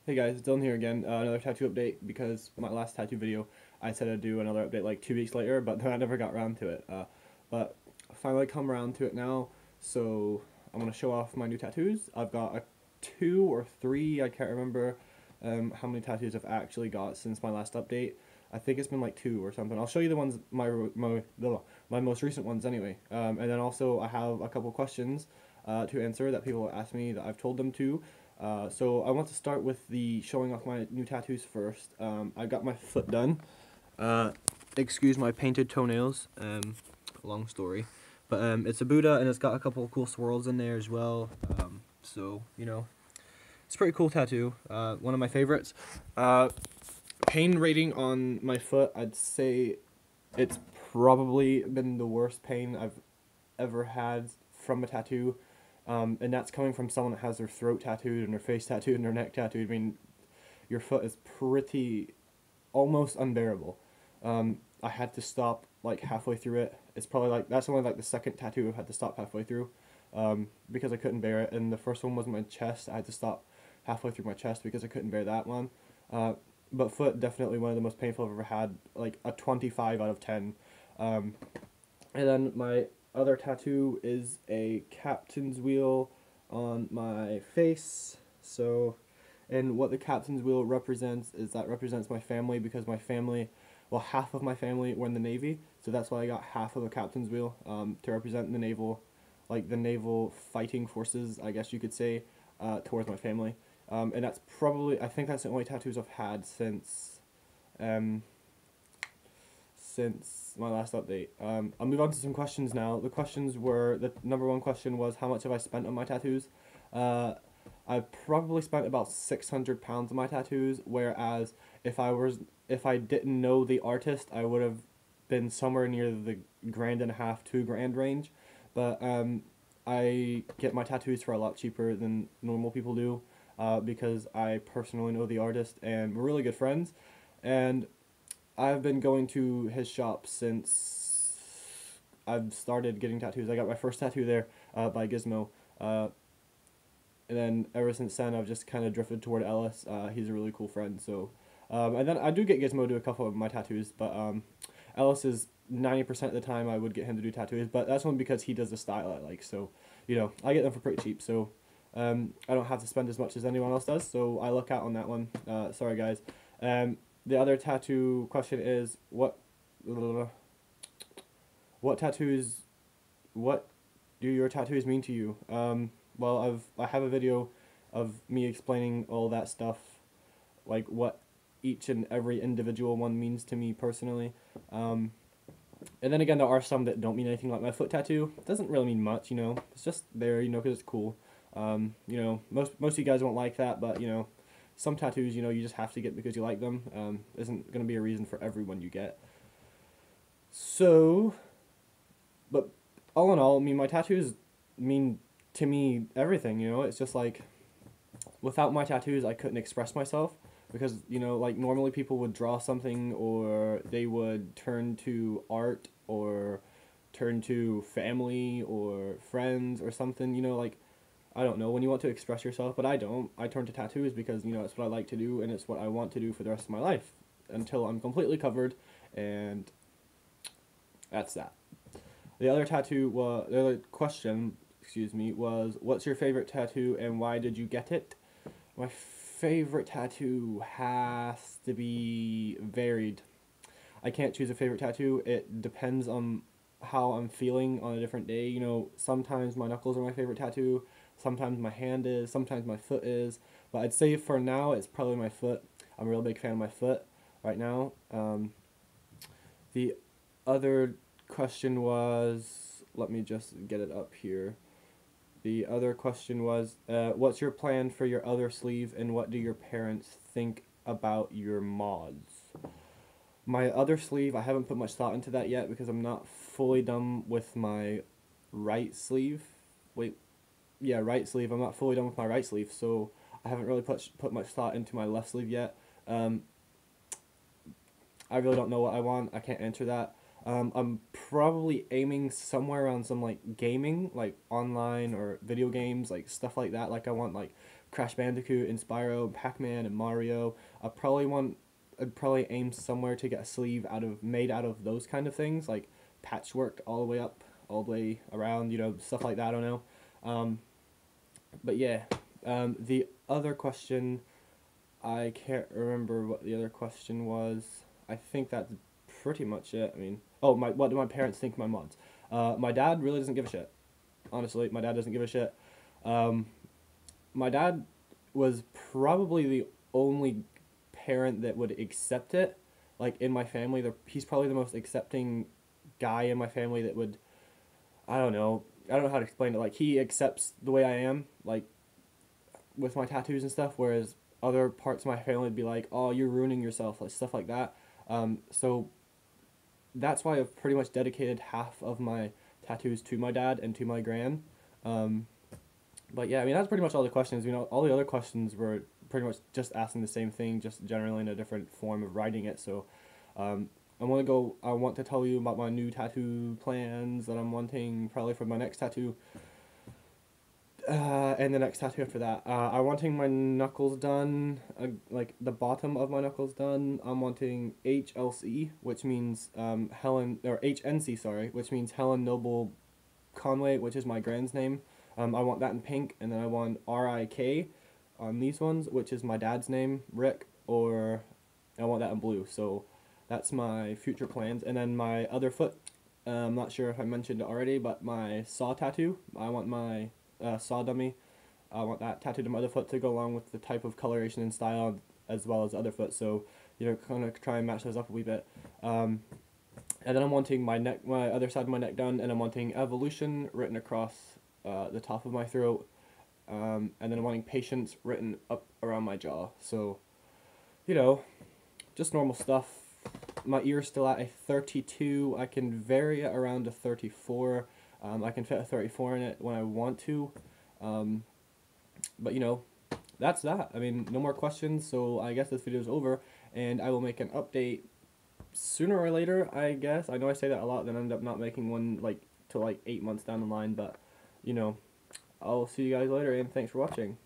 Hey guys, it's Dylan here again. Another tattoo update because my last tattoo video I said I'd do another update like 2 weeks later, but then I never got around to it. But I finally come around to it now, so I'm gonna show off my new tattoos. I've got a two or three, I can't remember how many tattoos I've actually got since my last update. I think it's been like two or something. I'll show you the ones my most recent ones anyway. And then also I have a couple questions to answer that people ask me that I've told them to. So I want to start with the showing off my new tattoos first. I got my foot done. Uh, Excuse my painted toenails. Long story, but it's a Buddha and it's got a couple of cool swirls in there as well. So you know, it's a pretty cool tattoo. One of my favorites. Pain rating on my foot, I'd say it's probably been the worst pain I've ever had from a tattoo. And that's coming from someone that has their throat tattooed and their face tattooed and their neck tattooed. I mean, your foot is pretty almost unbearable. I had to stop like halfway through it. It's probably like that's only like the second tattoo I've had to stop halfway through, because I couldn't bear it. And the first one was my chest. I had to stop halfway through my chest because I couldn't bear that one. Uh, but foot definitely one of the most painful I've ever had. Like a 25 out of 10. Um, and then my other tattoo is a captain's wheel on my face. So, and what the captain's wheel represents is that represents my family because my family, well, half of my family were in the Navy. So that's why I got half of a captain's wheel to represent the naval, like the naval fighting forces, I guess you could say, towards my family. And that's probably, I think that's the only tattoos I've had um, since my last update. I'll move on to some questions now. The questions were, the number one question was, how much have I spent on my tattoos? Uh, I've probably spent about £600 on my tattoos, whereas if I didn't know the artist, I would have been somewhere near the grand and a half, 2 grand range. But I get my tattoos for a lot cheaper than normal people do, because I personally know the artist and we're really good friends. And I've been going to his shop since I've started getting tattoos. I got my first tattoo there by Gizmo. And then ever since then, I've just kind of drifted toward Ellis. He's a really cool friend. So, and then I do get Gizmo to do a couple of my tattoos, but Ellis is 90% of the time I would get him to do tattoos, but that's only because he does the style I like. So, you know, I get them for pretty cheap. So, I don't have to spend as much as anyone else does. So I luck out on that one. Sorry, guys. The other tattoo question is what tattoos what do your tattoos mean to you? Well, I have a video of me explaining all that stuff, like what each and every individual one means to me personally. And then again, there are some that don't mean anything, like my foot tattoo. It doesn't really mean much, you know. It's just there, you know, because it's cool. You know, most of you guys won't like that, but you know, some tattoos, you know, you just have to get because you like them. Isn't gonna be a reason for everyone you get. So, but all in all, I mean, my tattoos mean to me everything. You know, it's just like without my tattoos, I couldn't express myself because you know, like normally people would draw something or they would turn to art or turn to family or friends or something. You know, like I don't know when you want to express yourself, but I don't. I turn to tattoos because you know it's what I like to do and it's what I want to do for the rest of my life until I'm completely covered, and that's that. The other question, excuse me, was what's your favorite tattoo and why did you get it? My favorite tattoo has to be varied. I can't choose a favorite tattoo. It depends on how I'm feeling on a different day. You know, sometimes my knuckles are my favorite tattoo, sometimes my hand is, sometimes my foot is. But I'd say for now, it's probably my foot. I'm a real big fan of my foot right now. The other question was, let me just get it up here. The other question was, what's your plan for your other sleeve and what do your parents think about your mods? My other sleeve, I haven't put much thought into that yet because I'm not fully done with my right sleeve. Wait, yeah, right sleeve. I'm not fully done with my right sleeve, so I haven't really put much thought into my left sleeve yet. I really don't know what I want. I can't answer that. I'm probably aiming somewhere around some like gaming, like online or video games, like stuff like that. Like I want like Crash Bandicoot and Spyro and Pac-Man and Mario. I'd probably aim somewhere to get a sleeve made out of those kind of things, like patchwork all the way up, all the way around, stuff like that. I don't know. But yeah, the other question, I can't remember what the other question was. I think that's pretty much it. I mean, oh, what do my parents think of my mods? My dad really doesn't give a shit. Honestly, my dad doesn't give a shit. Um, my dad was probably the only parent that would accept it. Like in my family, he's probably the most accepting guy in my family that would. I don't know. I don't know how to explain it. Like he accepts the way I am, like with my tattoos and stuff. Whereas other parts of my family would be like, "Oh, you're ruining yourself," like stuff like that. So that's why I've pretty much dedicated half of my tattoos to my dad and to my gran. Um, but yeah, I mean that's pretty much all the questions. All the other questions were pretty much just asking the same thing, just generally in a different form of writing it. So, I want to go. I want to tell you about my new tattoo plans that I'm wanting probably for my next tattoo. And the next tattoo after that. I'm wanting my knuckles done, like the bottom of my knuckles done. I'm wanting HLC, which means or HNC, sorry, which means Helen Noble Conway, which is my grand's name. I want that in pink, and then I want RIK on these ones, which is my dad's name, Rick, or I want that in blue. So that's my future plans. And then my other foot, I'm not sure if I mentioned it already, but my saw tattoo, I want my saw dummy. I want that tattooed on my other foot to go along with the type of coloration and style as well as the other foot. So, kind of try and match those up a wee bit. And then I'm wanting my other side of my neck done, and I'm wanting evolution written across the top of my throat. And then I'm wanting patience written up around my jaw. So, just normal stuff. My ear's still at a 32. I can vary it around a 34. I can fit a 34 in it when I want to. But that's that. I mean, no more questions, so I guess this video is over, and I will make an update sooner or later, I guess. I know I say that a lot, then I end up not making one till 8 months down the line, but I'll see you guys later, and thanks for watching.